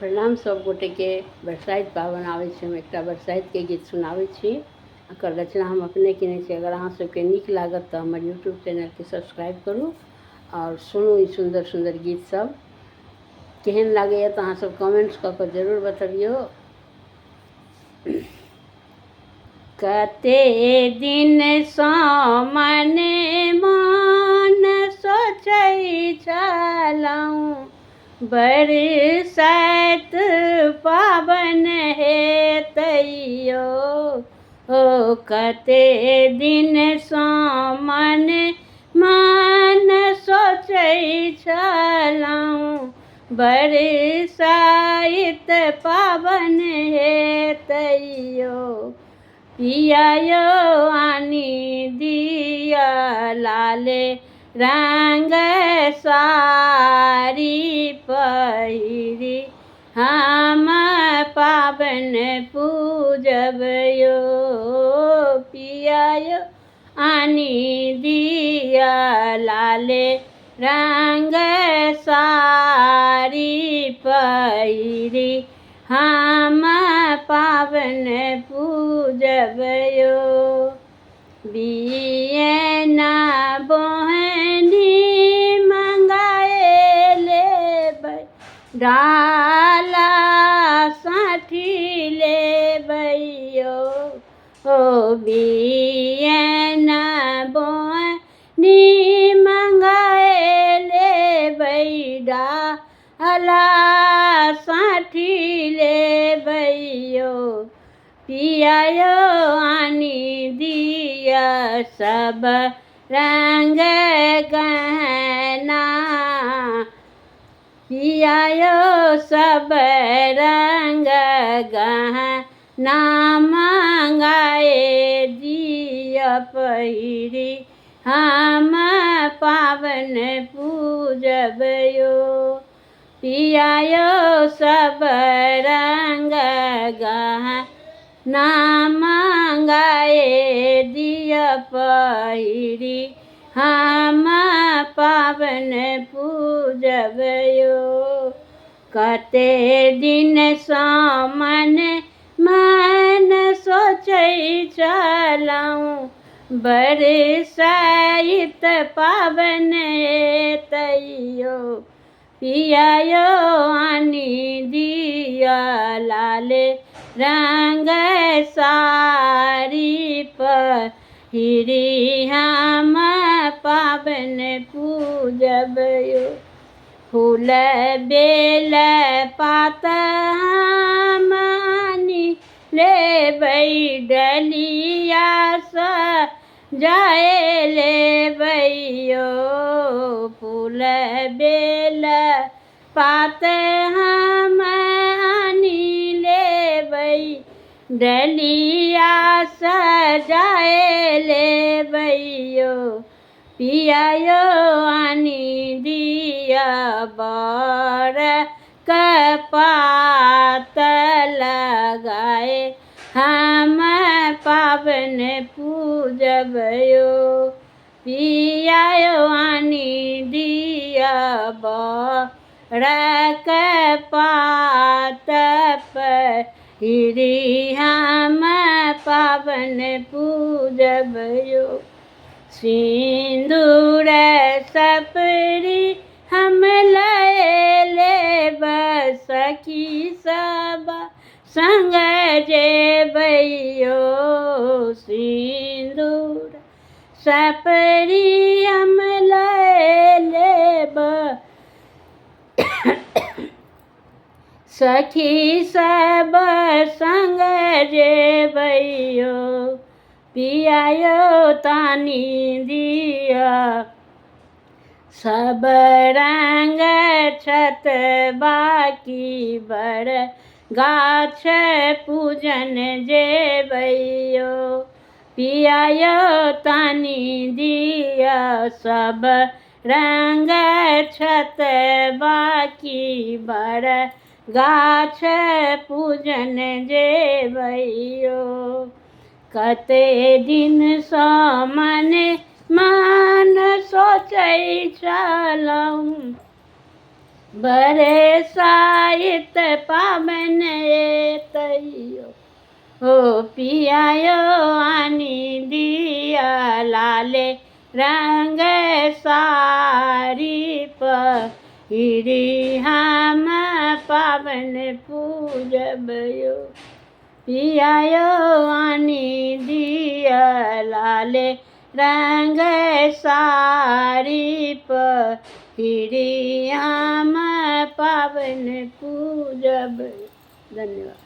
प्रणाम सब गोटे के। बरसाइत पावन आवे छै, हम एकटा बरसाइत के गीत सुनावे छी। एकर रचना हम अपने केने छी। अगर अहाँ सबके नीक लागत तो हमर यूट्यूब चैनल के सब्सक्राइब करू और सुनू ई सुंदर सुंदर गीत सब। केहन लागैए तो अहाँ सब कमेंट्स कऽ कऽ जरूर बतबियौ। कते दिन सँ मने मन सोचै छलहुँ, बरसाइत पावन हेतैयो। ओ कते दिन सँ मने मन सोचै छलहुँ, बरसाइत पावन हेतैयो। पिया यौ आनि दिया लाले रंग साड़ी पहिरी, हम पावन पूजब यो। पिया यौ आनि दिया लाले रंग साड़ी पहिरी, हम पावन पूजब यो। बियना बोहनी मंगाए लेबै, डाला साठी लेबै यो। ओ बियना बोहनी मंगाए लेबै, डाला साठी लेबै यो। पिया यौ आनि दिया सब रंग गहना, पिया यौ सब रंग गहना मंगाए दिया पहिरी, हम पावन पूजब यो। पिया यौ सब रंग गहना मंगाए दिया पहिरी, हम पावन पूजब यो। कते दिन सँ मन सोचै छलहुँ, बरसाइत पावन हेतैयो। पिया यौ आनि दिया लाले रंग साड़ी पहिरी, हम पावन पूजब यो। फूल बेल पात हम आनि लेबै, डलिया सजाए लेबै यो। फूल बेल पात हम आनि लेबै, डलिया सजाए लेबै यो। पिया यौ आनि दिया बर पात लगाए, हम पावन पूजब यो। पिया यौ आनि दिया बर पात पहिरी, हम पावन पूजब यो। सिंदूर सपरी हम लए लेब, सखी सब संग जेबै यो। सिंदूर सपरी हम लए लेब, सखी सब संग जेबै यो। पिया यौ तानि दिया सब रंग छत बाकी बर गाछ पूजन जेबै यो। पिया यौ तानि दिया सब रंग छत बाकी बर गाछ पूजन जेबै यो। कते दिन सँ मन सोचै छलहुँ, बरसाइत पावन तैयो हो पियायो आनी दिया लाले रंग सारी पहिरी हम पावन पूजबयो पियायो आनी दिया लाले रंग सारी पहिरी हम पावन पूजब। धन्यवाद।